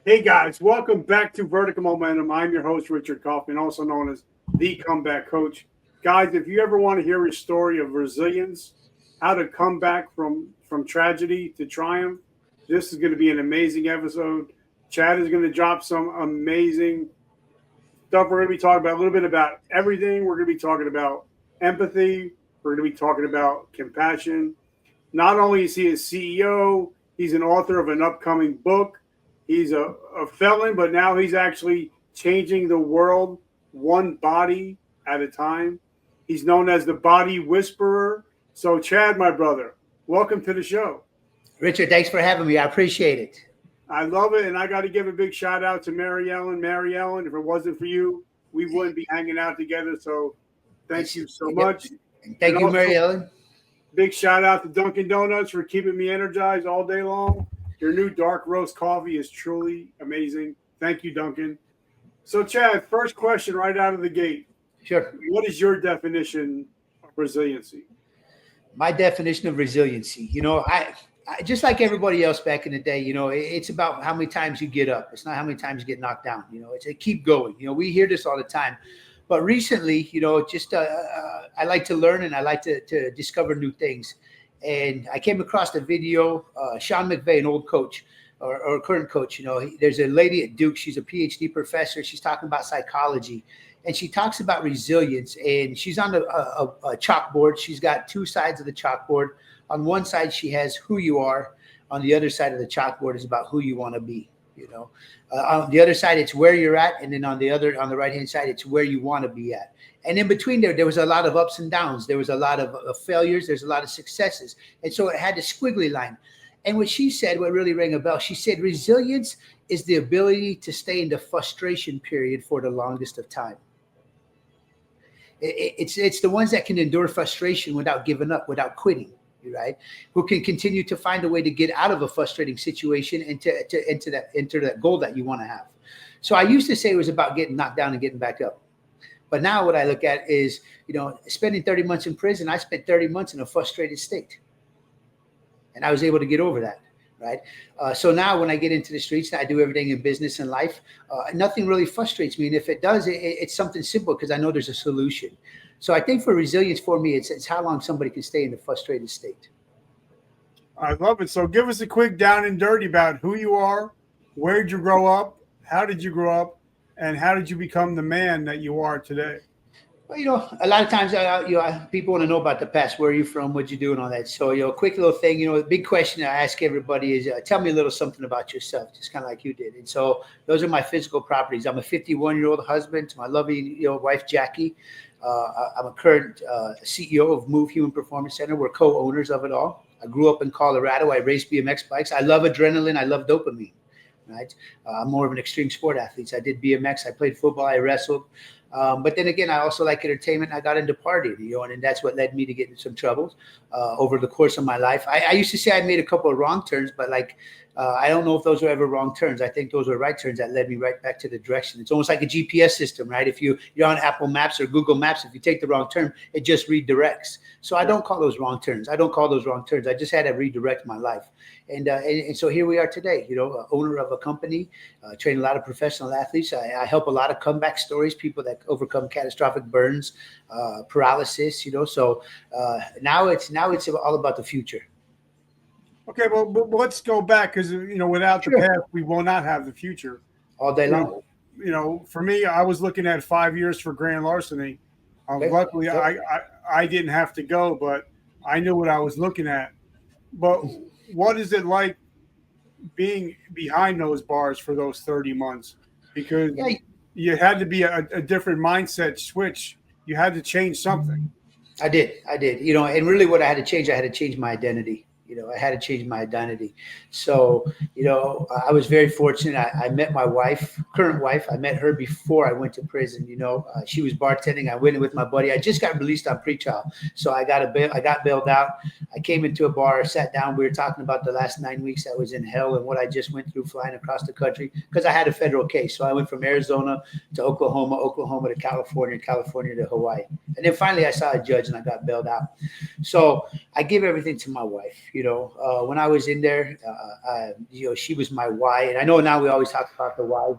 Hey guys, welcome back to Vertical Momentum. I'm your host, Richard Kaufman, also known as the Comeback Coach. Guys, if you ever want to hear a story of resilience, how to come back from tragedy to triumph, this is going to be an amazing episode. Chad is going to drop some amazing stuff. We're going to be talking about a little bit about everything. We're going to be talking about empathy. We're going to be talking about compassion. Not only is he a CEO, he's an author of an upcoming book. He's a felon, but now he's actually changing the world one body at a time. He's known as the Body Whisperer. So, Chad, my brother, welcome to the show. Richard, thanks for having me. I appreciate it. I love it, and I got to give a big shout out to Mary Ellen. Mary Ellen, if it wasn't for you, we wouldn't be hanging out together. So, thank you so much. Thank you, Mary Ellen. Big shout out to Dunkin' Donuts for keeping me energized all day long. Your new dark roast coffee is truly amazing. Thank you, Duncan. So, Chad, first question right out of the gate. Sure. What is your definition of resiliency? My definition of resiliency, I just like everybody else back in the day, it's about how many times you get up. It's not how many times you get knocked down. It's a keep going. We hear this all the time. But recently, I like to learn and I like to discover new things. And I came across the video, Sean McVay, an old coach or current coach, there's a lady at Duke. She's a PhD professor. She's talking about psychology and she talks about resilience, and she's on a chalkboard. She's got two sides of the chalkboard. On one side, she has who you are. On the other side of the chalkboard is about who you want to be. On the other side, it's where you're at. And then on the right-hand side, it's where you want to be at. And in between there was a lot of ups and downs. There was a lot of failures. There's a lot of successes. And so it had a squiggly line. And what she said, what really rang a bell, she said, resilience is the ability to stay in the frustration period for the longest of time. It's the ones that can endure frustration without giving up, without quitting. Right? Who can continue to find a way to get out of a frustrating situation and to enter that goal that you want to have. So I used to say it was about getting knocked down and getting back up. But now what I look at is, spending 30 months in prison, I spent 30 months in a frustrated state. And I was able to get over that. Right. So now when I get into the streets, I do everything in business and life. Nothing really frustrates me. And if it does, it's something simple because I know there's a solution. So I think for resilience for me, it's how long somebody can stay in the frustrated state. I love it. So give us a quick down and dirty about who you are, where did you grow up, how did you grow up, and how did you become the man that you are today? Well, a lot of times, people want to know about the past. Where are you from? What'd you do, and all that. So, a quick little thing. The big question I ask everybody is, tell me a little something about yourself, just kind of like you did. And so, those are my physical properties. I'm a 51-year-old husband to my lovely, wife Jackie. I'm a current CEO of Move Human Performance Center. We're co-owners of it all. I grew up in Colorado. I raced BMX bikes. I love adrenaline. I love dopamine. Right. I'm more of an extreme sport athlete. I did BMX. I played football. I wrestled. But then again, I also like entertainment. I got into partying, and that's what led me to get in some troubles over the course of my life. I used to say I made a couple of wrong turns, but I don't know if those were ever wrong turns. I think those were right turns that led me right back to the direction. It's almost like a GPS system, right? If you're on Apple Maps or Google Maps, if you take the wrong turn, it just redirects. So I don't call those wrong turns. I just had to redirect my life. And so here we are today, owner of a company, train a lot of professional athletes. I help a lot of comeback stories, people that overcome catastrophic burns, paralysis, So now it's all about the future. Okay, well, let's go back because, without the past, we will not have the future. All day long. For me, I was looking at 5 years for grand larceny. Luckily, I didn't have to go, but I knew what I was looking at. But what is it like being behind those bars for those 30 months? Because you had to be a different mindset switch. You had to change something. I did. And really what I had to change my identity. I had to change my identity. So, I was very fortunate. I met my current wife. I met her before I went to prison. She was bartending. I went in with my buddy. I just got released on pretrial. So I got bailed out. I came into a bar, sat down. We were talking about the last 9 weeks I was in hell and what I just went through flying across the country because I had a federal case. So I went from Arizona to Oklahoma to California to Hawaii. And then finally I saw a judge and I got bailed out. So I give everything to my wife. When I was in there, she was my why. And I know now we always talk about the why,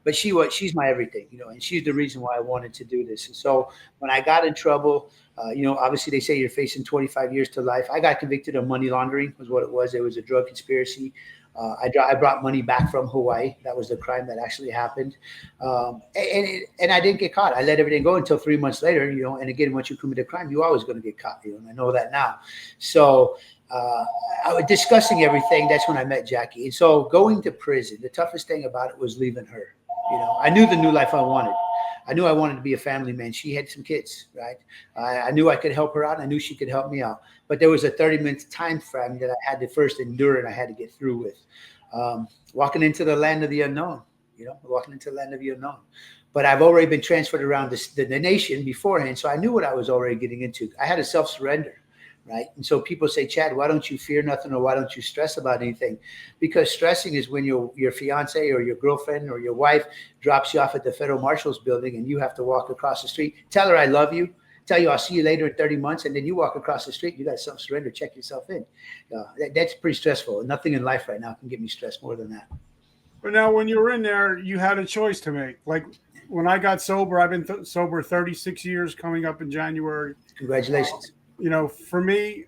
but she's my everything, and she's the reason why I wanted to do this. And so when I got in trouble, obviously they say you're facing 25 years to life. I got convicted of money laundering was what it was. It was a drug conspiracy. I brought money back from Hawaii. That was the crime that actually happened. And I didn't get caught. I let everything go until 3 months later, and again, once you commit a crime, you're always going to get caught, and I know that now. So I was discussing everything. That's when I met Jackie. And so going to prison, the toughest thing about it was leaving her. I knew the new life I wanted. I knew I wanted to be a family man. She had some kids, right? I knew I could help her out. I knew she could help me out. But there was a 30-minute time frame that I had to first endure and I had to get through with. Walking into the land of the unknown, walking into the land of the unknown. But I've already been transferred around the nation beforehand, so I knew what I was already getting into. I had a self-surrender. Right. And so people say, Chad, why don't you fear nothing, or why don't you stress about anything? Because stressing is when your fiance or your girlfriend or your wife drops you off at the Federal Marshal's building and you have to walk across the street, tell her I love you, tell you I'll see you later in 30 months, and then you walk across the street, you got to self-surrender, check yourself in. That's pretty stressful. Nothing in life right now can get me stressed more than that. But now when you were in there, you had a choice to make. Like when I got sober, I've been sober 36 years coming up in January. Congratulations. For me,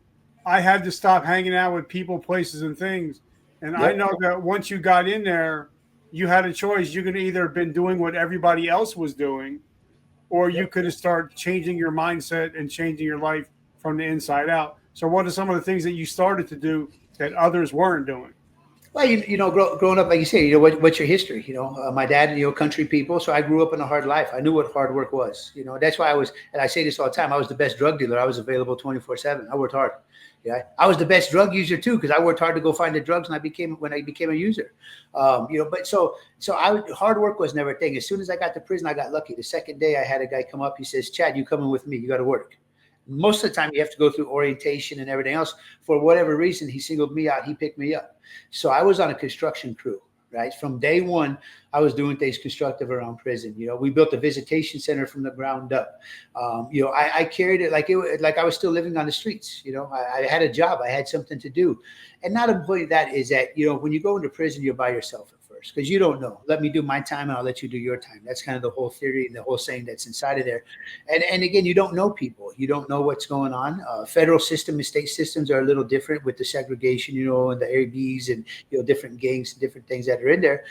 I had to stop hanging out with people, places, and things. And yep. I know that once you got in there, you had a choice. You could either have been doing what everybody else was doing, or you could have started changing your mindset and changing your life from the inside out. So what are some of the things that you started to do that others weren't doing? Well, growing up, like you say, what's your history? My dad, country people. So I grew up in a hard life. I knew what hard work was. That's why and I say this all the time, I was the best drug dealer. I was available 24/7. I worked hard. Yeah, I was the best drug user too, because I worked hard to go find the drugs when I became a user. But so hard work was never a thing. As soon as I got to prison, I got lucky. The second day, I had a guy come up. He says, Chad, you coming with me? You got to work. Most of the time you have to go through orientation and everything else. For whatever reason, he singled me out. He picked me up. So I was on a construction crew, right? From day one, I was doing things constructive around prison. We built a visitation center from the ground up. I carried it like I was still living on the streets. I had a job. I had something to do. And not only that is that, when you go into prison, you're by yourself at first because you don't know. Let me do my time and I'll let you do your time. That's kind of the whole theory and the whole saying that's inside of there. And again, you don't know people. You don't know what's going on. Federal system and state systems are a little different with the segregation, and the ABs and, different gangs and different things that are in there.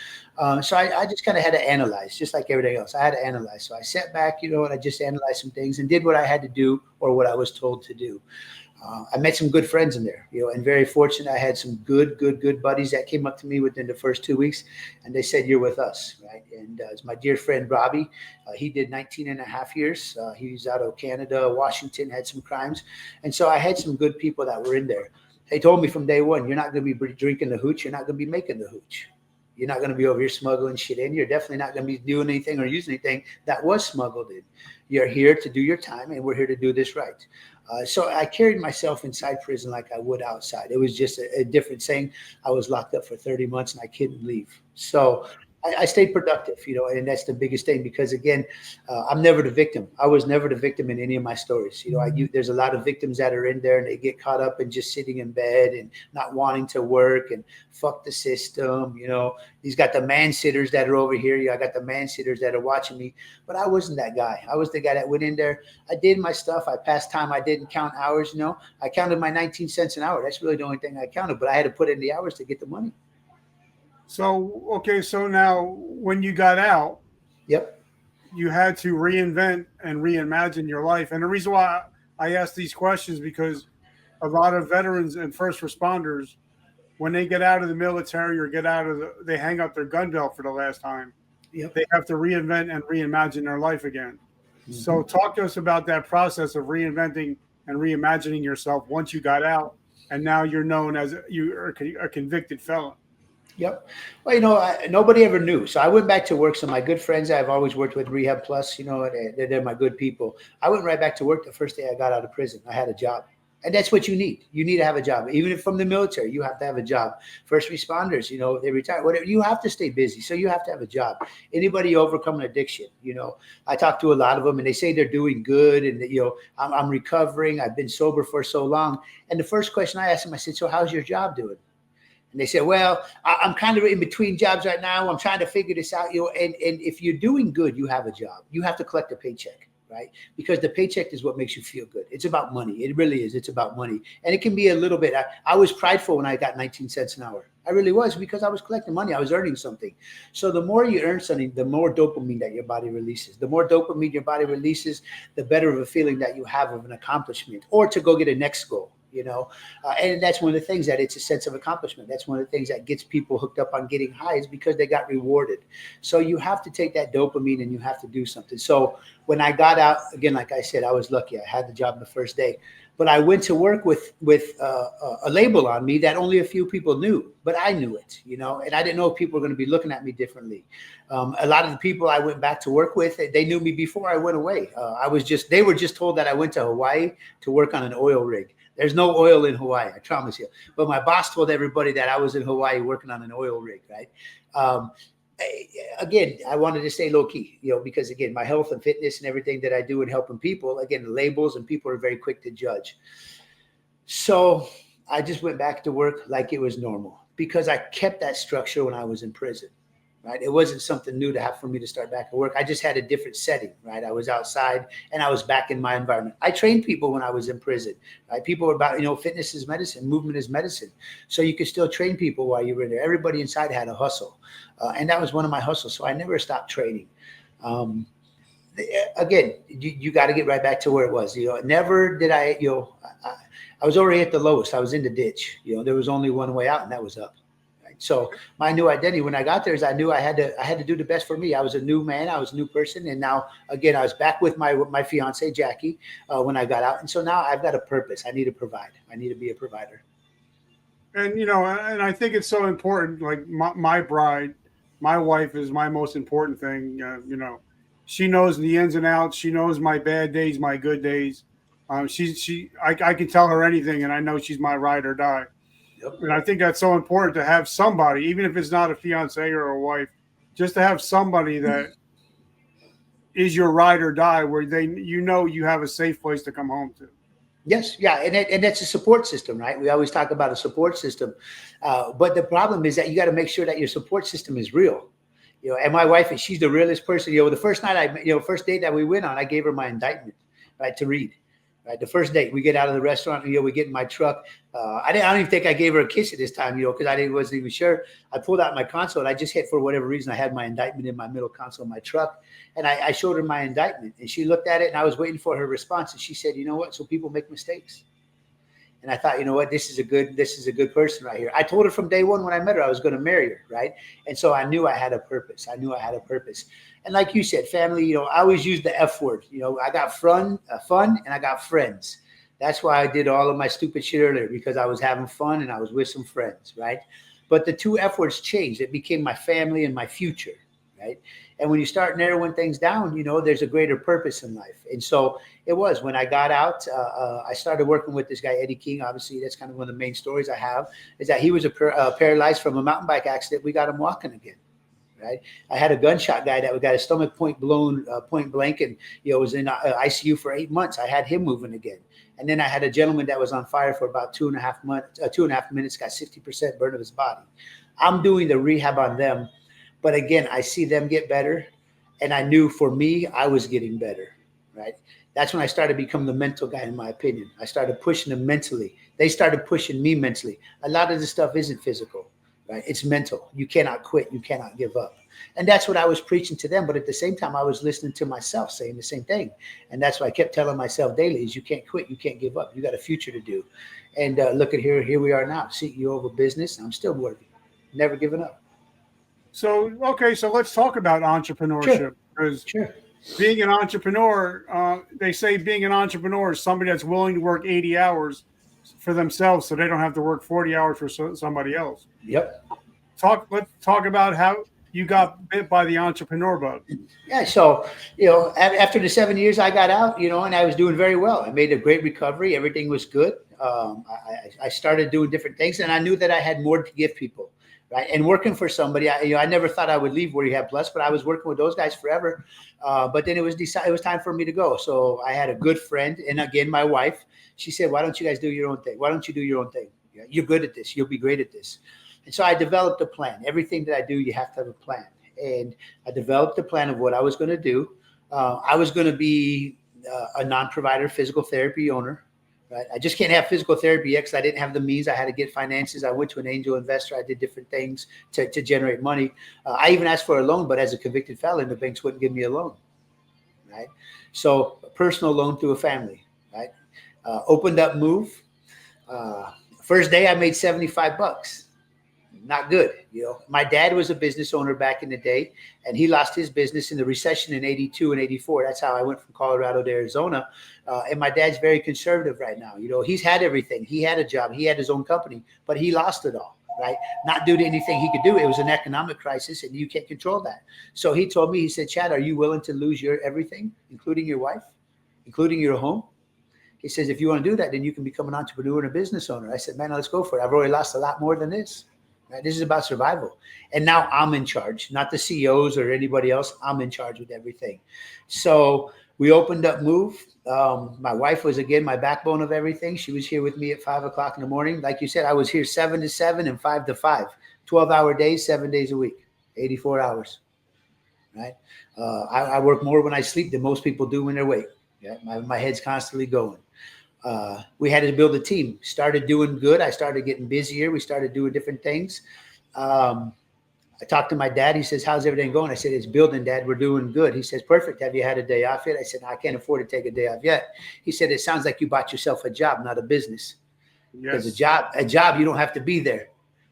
So I just kind of had to analyze, just like everything else. I had to analyze. So I sat back, and I just analyzed some things and did what I had to do or what I was told to do. I met some good friends in there, and very fortunate. I had some good buddies that came up to me within the first 2 weeks, and they said, you're with us, right? And it's my dear friend, Robbie. He did 19 and a half years. He's out of Canada, Washington, had some crimes. And so I had some good people that were in there. They told me from day one, you're not going to be drinking the hooch. You're not going to be making the hooch. You're not going to be over here smuggling shit in. You're definitely not going to be doing anything or using anything that was smuggled in. You're here to do your time, and we're here to do this right. So I carried myself inside prison like I would outside. It was just a different saying. I was locked up for 30 months, and I couldn't leave. So I stayed productive, and that's the biggest thing because, again, I'm never the victim. I was never the victim in any of my stories. There's a lot of victims that are in there and they get caught up in just sitting in bed and not wanting to work and fuck the system. He's got the man sitters that are over here. I got the man sitters that are watching me, but I wasn't that guy. I was the guy that went in there. I did my stuff. I passed time. I didn't count hours. I counted my 19 cents an hour. That's really the only thing I counted, but I had to put in the hours to get the money. So now when you got out, yep, you had to reinvent and reimagine your life. And the reason why I ask these questions because a lot of veterans and first responders, when they get out of the military or they hang up their gun belt for the last time, yep, they have to reinvent and reimagine their life again. Mm-hmm. So talk to us about that process of reinventing and reimagining yourself once you got out, and now you're known as a convicted felon. Yep. Well, nobody ever knew. So I went back to work. So my good friends I've always worked with, Rehab Plus, they're my good people. I went right back to work the first day I got out of prison. I had a job. And that's what you need. You need to have a job. Even if from the military, you have to have a job. First responders, they retire, whatever. You have to stay busy. So you have to have a job. Anybody overcome an addiction, I talk to a lot of them and they say they're doing good. And, I'm recovering. I've been sober for so long. And the first question I asked them, I said, so how's your job doing? And they said, well, I'm kind of in between jobs right now. I'm trying to figure this out. And if you're doing good, you have a job. You have to collect a paycheck, right? Because the paycheck is what makes you feel good. It's about money. It really is. It's about money. And it can be a little bit. I was prideful when I got 19 cents an hour. I really was, because I was collecting money. I was earning something. So the more you earn something, the more dopamine that your body releases. The more dopamine your body releases, the better of a feeling that you have of an accomplishment or to go get a next goal. And that's one of the things, that it's a sense of accomplishment. That's one of the things that gets people hooked up on getting high, is because they got rewarded. So you have to take that dopamine and you have to do something. So when I got out, again, like I said, I was lucky. I had the job the first day, but I went to work with a label on me that only a few people knew, but I knew it, and I didn't know if people were going to be looking at me differently. A lot of the people I went back to work with, they knew me before I went away. They were just told that I went to Hawaii to work on an oil rig. There's no oil in Hawaii, I promise you. But my boss told everybody that I was in Hawaii working on an oil rig, right? Again, I wanted to stay low key, because again, my health and fitness and everything that I do in helping people, again, the labels, and people are very quick to judge. So I just went back to work like it was normal, because I kept that structure when I was in prison. Right. It wasn't something new to have for me to start back at work. I just had a different setting. Right. I was outside and I was back in my environment. I trained people when I was in prison. Right. People were about, fitness is medicine, movement is medicine. So you could still train people while you were in there. Everybody inside had a hustle. And that was one of my hustles. So I never stopped training. Again, you got to get right back to where it was. Never did I was already at the lowest. I was in the ditch. There was only one way out, and that was up. So my new identity when I got there is I knew I had to do the best for me. I was a new man. I was a new person. And now, again, I was back with my fiance, Jackie, when I got out. And so now I've got a purpose. I need to provide. I need to be a provider. And, and I think it's so important. Like my bride, my wife is my most important thing. She knows the ins and outs. She knows my bad days, my good days. I can tell her anything, and I know she's my ride or die. Yep. And I think that's so important to have somebody, even if it's not a fiance or a wife, just to have somebody that is your ride or die, where you have a safe place to come home to. Yes, yeah, and that's a support system, right? We always talk about a support system, but the problem is that you got to make sure that your support system is real. And my wife, she's the realest person. The first first date that we went on, I gave her my indictment, right, to read. Right, the first date, we get out of the restaurant, we get in my truck. I don't even think I gave her a kiss at this time, because I wasn't even sure. I pulled out my console and I just hit, for whatever reason, I had my indictment in my middle console of my truck. And I showed her my indictment, and she looked at it, and I was waiting for her response. And she said, you know what? So people make mistakes. And I thought, this is a good person right here. I told her from day one when I met her, I was going to marry her. Right. And so I knew I had a purpose. And like you said, family, I always use the F word. I got fun and I got friends. That's why I did all of my stupid shit earlier, because I was having fun and I was with some friends. Right. But the two F words changed. It became my family and my future. Right. And when you start narrowing things down, there's a greater purpose in life. And so it was when I got out, I started working with this guy, Eddie King. Obviously, that's kind of one of the main stories I have, is that he was paralyzed from a mountain bike accident. We got him walking again. Right. I had a gunshot guy that got his stomach point blank, and was in ICU for 8 months. I had him moving again. And then I had a gentleman that was on fire for about 2.5 minutes, got 60% burn of his body. I'm doing the rehab on them. But again, I see them get better, and I knew for me, I was getting better, right? That's when I started to become the mental guy, in my opinion. I started pushing them mentally. They started pushing me mentally. A lot of this stuff isn't physical, right? It's mental. You cannot quit. You cannot give up. And that's what I was preaching to them. But at the same time, I was listening to myself saying the same thing. And that's what I kept telling myself daily is you can't quit. You can't give up. You got a future to do. And look at here we are now, CEO of a business. I'm still working, never giving up. So let's talk about entrepreneurship. Because being an entrepreneur, they say being an entrepreneur is somebody that's willing to work 80 hours for themselves so they don't have to work 40 hours for somebody else. Yep. Let's talk about you got bit by the entrepreneur bug. Yeah. So, after the 7 years I got out, and I was doing very well. I made a great recovery. Everything was good. I started doing different things, and I knew that I had more to give people. Right. And working for somebody, I never thought I would leave Rehab Plus, but I was working with those guys forever. But then it was time for me to go. So I had a good friend. And again, my wife, she said, why don't you guys do your own thing? Why don't you do your own thing? You're good at this. You'll be great at this. And so I developed a plan. Everything that I do, you have to have a plan. And I developed a plan of what I was going to do. I was going to be a non-provider physical therapy owner. Right? I just can't have physical therapy yet because I didn't have the means. I had to get finances. I went to an angel investor. I did different things to generate money. I even asked for a loan, but as a convicted felon, the banks wouldn't give me a loan. Right? So a personal loan through a family. Right? Opened up Move. First day I made $75. Not good. My dad was a business owner back in the day, and he lost his business in the recession in 82 and 84. That's how I went from Colorado to Arizona. And my dad's very conservative right now. He's had everything. He had a job. He had his own company, but he lost it all, right? Not due to anything he could do. It was an economic crisis, and you can't control that. So he told me, he said, Chad, are you willing to lose your everything, including your wife, including your home? He says, if you want to do that, then you can become an entrepreneur and a business owner. I said, man, let's go for it. I've already lost a lot more than this. Right? This is about survival. And now I'm in charge, not the CEOs or anybody else. I'm in charge with everything. So we opened up Move. My wife was, again, my backbone of everything. She was here with me at 5 o'clock in the morning. Like you said, I was here 7 to 7 and 5 to 5, 12-hour days, 7 days a week, 84 hours. Right? I work more when I sleep than most people do when they're awake. Yeah? My head's constantly going. We had to build a team. Started doing good. I started getting busier. We started doing different things. I talked to my dad. He says, how's everything going? I said, it's building, Dad. We're doing good. He says, perfect. Have you had a day off yet? I said, no, I can't afford to take a day off yet. He said, it sounds like you bought yourself a job, not a business. Because a job, you don't have to be there.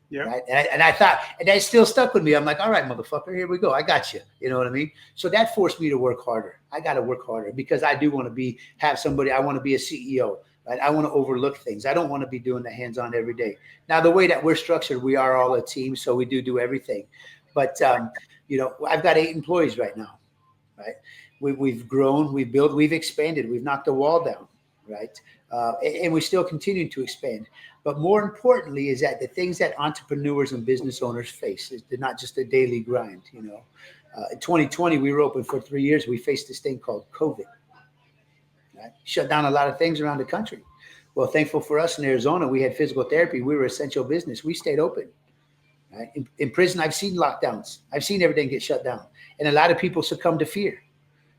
Yeah. Right? And I thought, and that still stuck with me. I'm like, all right, motherfucker, here we go. I got you. You know what I mean? So that forced me to work harder. I got to work harder because I do want to have somebody. I want to be a CEO. Right? I want to overlook things. I don't want to be doing the hands-on every day. Now, the way that we're structured, we are all a team, so we do everything. But I've got 8 employees right now. Right? We've grown, we've built, we've expanded, we've knocked the wall down. Right? And we still continue to expand. But more importantly is that the things that entrepreneurs and business owners face is not just a daily grind. In 2020, we were open for 3 years. We faced this thing called COVID. Right? Shut down a lot of things around the country. Well, thankful for us in Arizona, we had physical therapy. We were essential business. We stayed open. Right? In prison, I've seen lockdowns. I've seen everything get shut down. And a lot of people succumb to fear.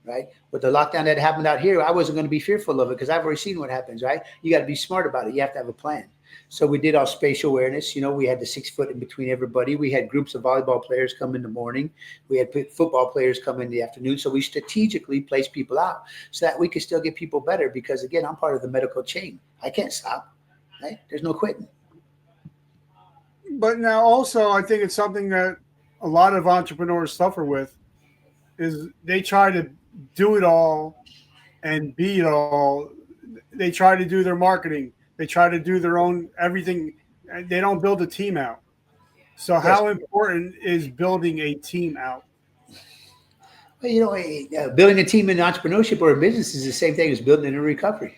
Right? With the lockdown that happened out here, I wasn't going to be fearful of it because I've already seen what happens, right? You got to be smart about it. You have to have a plan. So we did our spatial awareness. We had the 6 foot in between everybody. We had groups of volleyball players come in the morning. We had football players come in the afternoon. So we strategically placed people out so that we could still get people better because, again, I'm part of the medical chain. I can't stop, right? There's no quitting. But now also, I think it's something that a lot of entrepreneurs suffer with is they try to do it all and be it all. They try to do their marketing. They try to do their own everything. They don't build a team out. So how important is building a team out? Well, building a team in entrepreneurship or a business is the same thing as building in a recovery,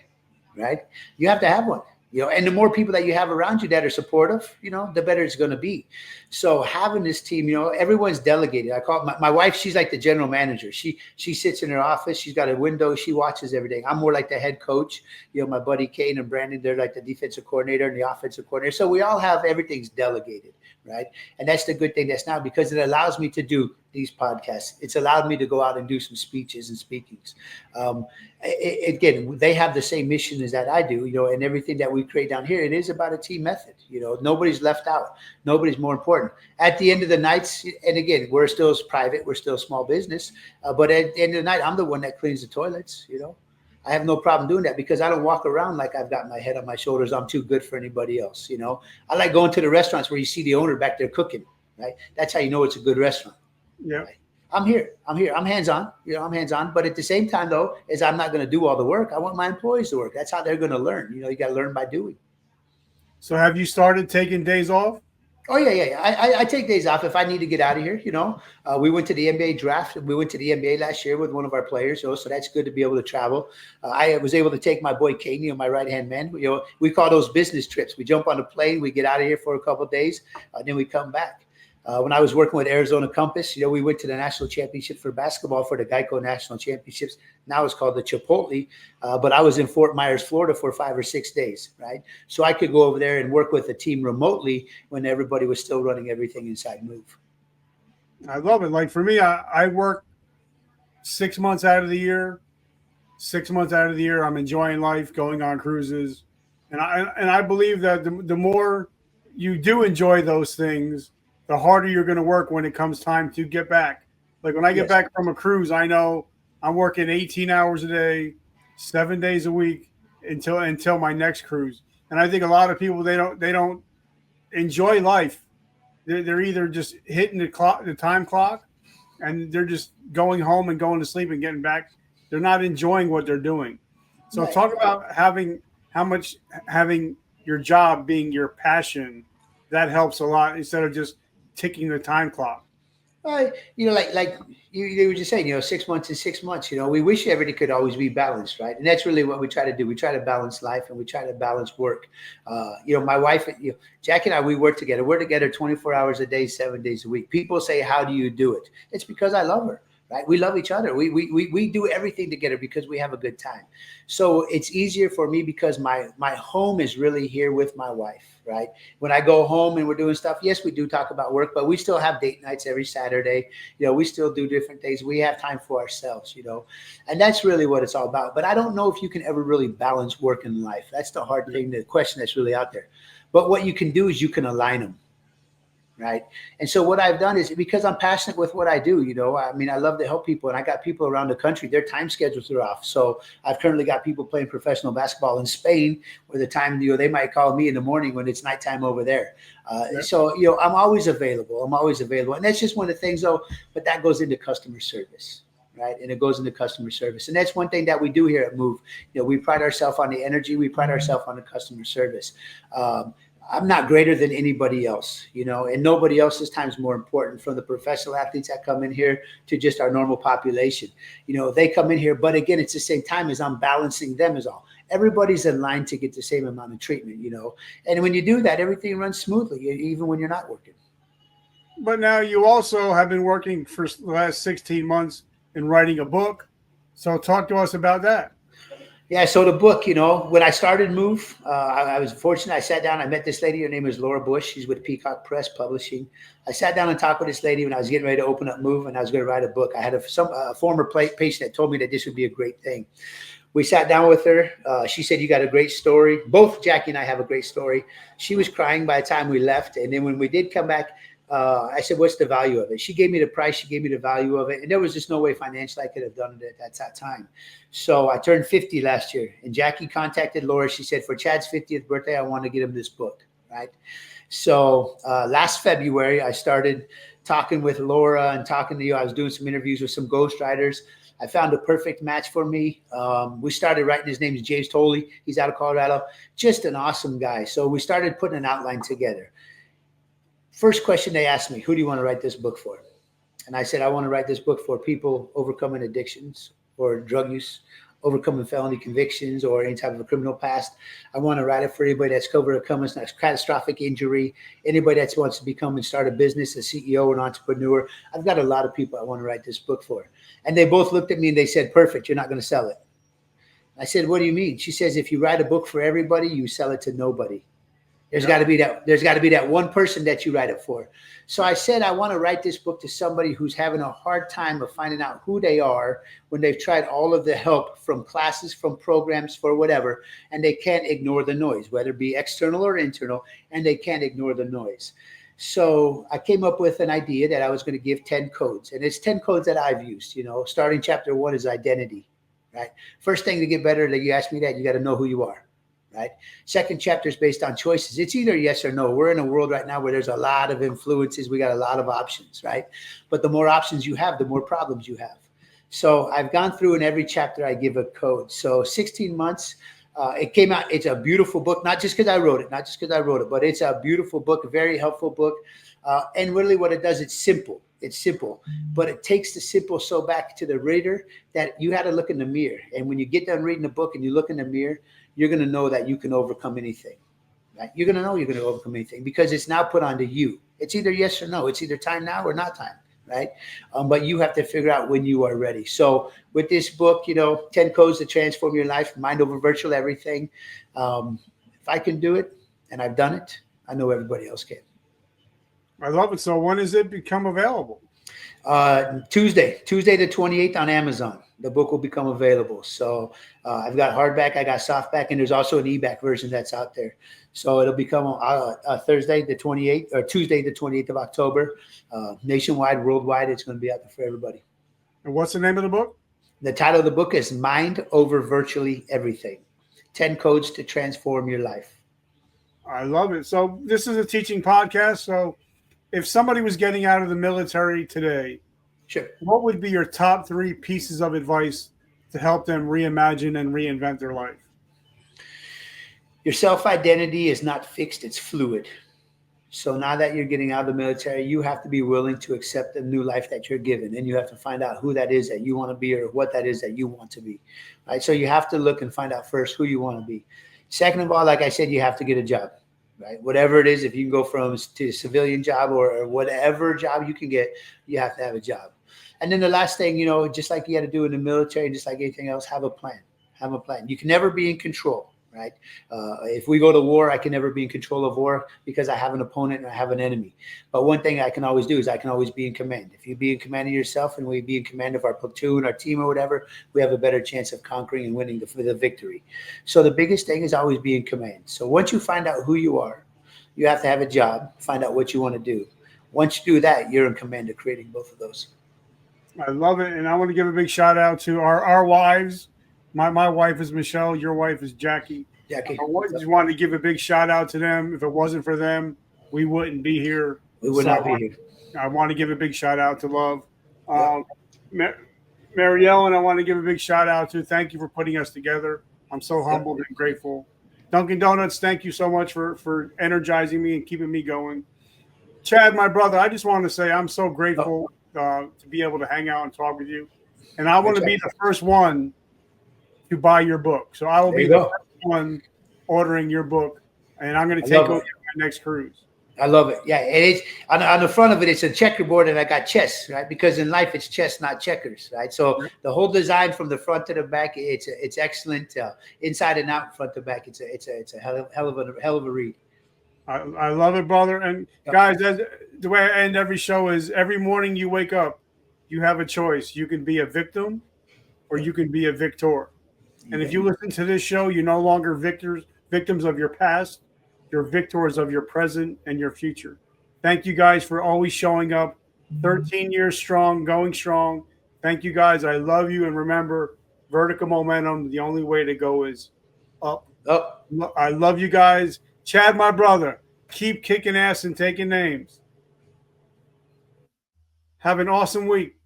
right? You have to have one. And the more people that you have around you that are supportive, the better it's going to be. So having this team, everyone's delegated. I call it my wife. She's like the general manager. She sits in her office. She's got a window. She watches everything. I'm more like the head coach. My buddy Kane and Brandon, they're like the defensive coordinator and the offensive coordinator. So we all have everything's delegated, right? And that's the good thing that's now because it allows me to do these podcasts. It's allowed me to go out and do some speeches and speakings. Again, they have the same mission as that I do, and everything that we create down here, it is about a team method. Nobody's left out. Nobody's more important. At the end of the nights, and again, we're still private, we're still a small business, but at the end of the night, I'm the one that cleans the toilets, I have no problem doing that because I don't walk around like I've got my head on my shoulders. I'm too good for anybody else, I like going to the restaurants where you see the owner back there cooking, right? That's how you know it's a good restaurant. Yeah. Right? I'm here. I'm hands-on. I'm hands-on. But at the same time, though, is I'm not going to do all the work. I want my employees to work. That's how they're going to learn. You got to learn by doing. So have you started taking days off? Oh yeah. I take days off if I need to get out of here. We went to the NBA draft. We went to the NBA last year with one of our players. So that's good to be able to travel. I was able to take my boy Kane, my right hand man. We call those business trips. We jump on a plane, we get out of here for a couple of days, then we come back. When I was working with Arizona Compass, we went to the national championship for basketball for the Geico National Championships. Now it's called the Chipotle, but I was in Fort Myers, Florida for 5 or 6 days, right? So I could go over there and work with the team remotely when everybody was still running everything inside Move. I love it. Like for me, I work 6 months out of the year. 6 months out of the year, I'm enjoying life, going on cruises, and I believe that the more you do enjoy those things, the harder you're going to work when it comes time to get back. Like when I get Yes. back from a cruise, I know I'm working 18 hours a day, 7 days a week until my next cruise. And I think a lot of people they don't enjoy life. They're either just hitting the time clock, and they're just going home and going to sleep and getting back. They're not enjoying what they're doing. So Right. talk about having your job being your passion. That helps a lot instead of just ticking the time clock. Like you were just saying, 6 months is 6 months. We wish everything could always be balanced, right? And that's really what we try to do. We try to balance life and we try to balance work. My wife, Jackie and I, we work together. We're together 24 hours a day, 7 days a week. People say, "How do you do it?" It's because I love her. Right? We love each other. We do everything together because we have a good time. So it's easier for me because my home is really here with my wife. Right? When I go home and we're doing stuff, yes, we do talk about work, but we still have date nights every Saturday. We still do different things. We have time for ourselves, and that's really what it's all about. But I don't know if you can ever really balance work and life. That's the hard thing, the question that's really out there. But what you can do is you can align them. Right. And so what I've done is because I'm passionate with what I do, I love to help people, and I got people around the country, their time schedules are off. So I've currently got people playing professional basketball in Spain where the time, they might call me in the morning when it's nighttime over there. So, I'm always available. And that's just one of the things though, but that goes into customer service. Right. And it goes into customer service. And that's one thing that we do here at Move. We pride ourselves on the energy. We pride ourselves on the customer service. I'm not greater than anybody else, and nobody else's time is more important, from the professional athletes that come in here to just our normal population. They come in here, but again, it's the same time as I'm balancing them is all. Everybody's in line to get the same amount of treatment, and when you do that, everything runs smoothly, even when you're not working. But now you also have been working for the last 16 months in writing a book. So talk to us about that. Yeah, so the book, when I started Move, I was fortunate. I sat down, I met this lady. Her name is Laura Bush. She's with Peacock Press Publishing. I sat down and talked with this lady when I was getting ready to open up Move, and I was going to write a book. I had a former patient that told me that this would be a great thing. We sat down with her. She said, "You got a great story." Both Jackie and I have a great story. She was crying by the time we left. And then when we did come back, I said, "What's the value of it?" She gave me the price. She gave me the value of it. And there was just no way financially I could have done it at that time. So I turned 50 last year. And Jackie contacted Laura. She said, "For Chad's 50th birthday, I want to get him this book." Right. So last February, I started talking with Laura and talking to you. I was doing some interviews with some ghostwriters. I found a perfect match for me. We started writing. His name is James Tolley. He's out of Colorado. Just an awesome guy. So we started putting an outline together. First question they asked me, "Who do you want to write this book for?" And I said, "I want to write this book for people overcoming addictions or drug use, overcoming felony convictions or any type of a criminal past. I want to write it for anybody that's overcoming a catastrophic injury, anybody that wants to become and start a business, a CEO, an entrepreneur. I've got a lot of people I want to write this book for." And they both looked at me and they said, "Perfect, you're not going to sell it." I said, "What do you mean?" She says, "If you write a book for everybody, you sell it to nobody. There's got to be that one person that you write it for." So I said, I want to write this book to somebody who's having a hard time of finding out who they are when they've tried all of the help from classes, from programs, for whatever, and they can't ignore the noise, whether it be external or internal, and they can't ignore the noise. So I came up with an idea that I was going to give 10 codes, and it's 10 codes that I've used. Starting chapter 1 is identity, right? First thing to get better, that you ask me that, you got to know who you are. Right. Second chapter is based on choices. It's either yes or no. We're in a world right now where there's a lot of influences. We got a lot of options, right? But the more options you have, the more problems you have. So I've gone through in every chapter, I give a code. So 16 months, It came out. It's a beautiful book, not just because I wrote it, but it's a beautiful book, a very helpful book. And really what it does, it's simple. It's simple, but it takes the simple so back to the reader that you had to look in the mirror. And when you get done reading the book and you look in the mirror, you're going to know that you can overcome anything. Right? You're going to know you're going to overcome anything because it's now put onto you. It's either yes or no. It's either time now or not time. Right. But you have to figure out when you are ready. So with this book, 10 codes to transform your life, mind over virtual everything. If I can do it and I've done it, I know everybody else can. I love it. So when does it become available? Tuesday the 28th on Amazon. The book will become available. So I've got hardback, I got softback, and there's also an e-back version that's out there. So it'll become Thursday the 28th or Tuesday the 28th of October. Nationwide, worldwide, it's going to be out there for everybody. And what's the name of the book? The title of the book is Mind Over Virtually Everything. 10 Codes to Transform Your Life. I love it. So this is a teaching podcast. So if somebody was getting out of the military today, sure, what would be your top 3 pieces of advice to help them reimagine and reinvent their life? Your self-identity is not fixed, it's fluid. So now that you're getting out of the military, you have to be willing to accept the new life that you're given. And you have to find out who that is that you want to be or what that is that you want to be. Right? So you have to look and find out first who you want to be. Second of all, like I said, you have to get a job. Right? Whatever it is, if you can go from to a civilian job or whatever job you can get, you have to have a job. And then the last thing, just like you had to do in the military, just like anything else, have a plan. Have a plan. You can never be in control, right? If we go to war, I can never be in control of war because I have an opponent and I have an enemy. But one thing I can always do is I can always be in command. If you be in command of yourself and we be in command of our platoon, our team or whatever, we have a better chance of conquering and winning the victory. So the biggest thing is always be in command. So once you find out who you are, you have to have a job, find out what you want to do. Once you do that, you're in command of creating both of those. I love it. And I want to give a big shout out to our wives. My wife is Michelle. Your wife is Jackie. Jackie. I just wanted to give a big shout out to them. If it wasn't for them, we wouldn't be here. We would not be here. I want to give a big shout out to Love. Mary Ellen, I want to give a big shout out to. Thank you for putting us together. I'm so humbled and grateful. Dunkin' Donuts, thank you so much for energizing me and keeping me going. Chad, my brother, I just want to say I'm so grateful to be able to hang out and talk with you. And I want to be the first one to buy your book. So I will be the first one ordering your book, and I'm going to take over my next cruise. I love it. Yeah, and it's on the front of it. It's a checkerboard, and I got chess, right? Because in life, it's chess, not checkers, right? So the whole design from the front to the back, it's excellent. Inside and out, front to back, it's a hell of a read. I love it, brother. And guys, the way I end every show is every morning you wake up, you have a choice. You can be a victim, or you can be a victor. And if you listen to this show, you're no longer victims of your past. You're victors of your present and your future. Thank you guys for always showing up. 13 years strong, going strong. Thank you guys. I love you. And remember, vertical momentum, the only way to go is up. Up. I love you guys. Chad, my brother, keep kicking ass and taking names. Have an awesome week.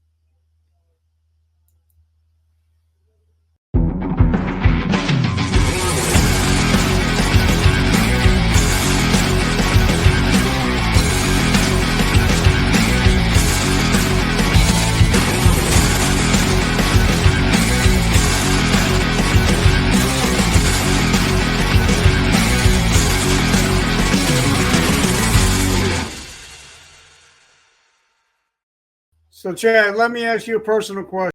So, Chad, let me ask you a personal question.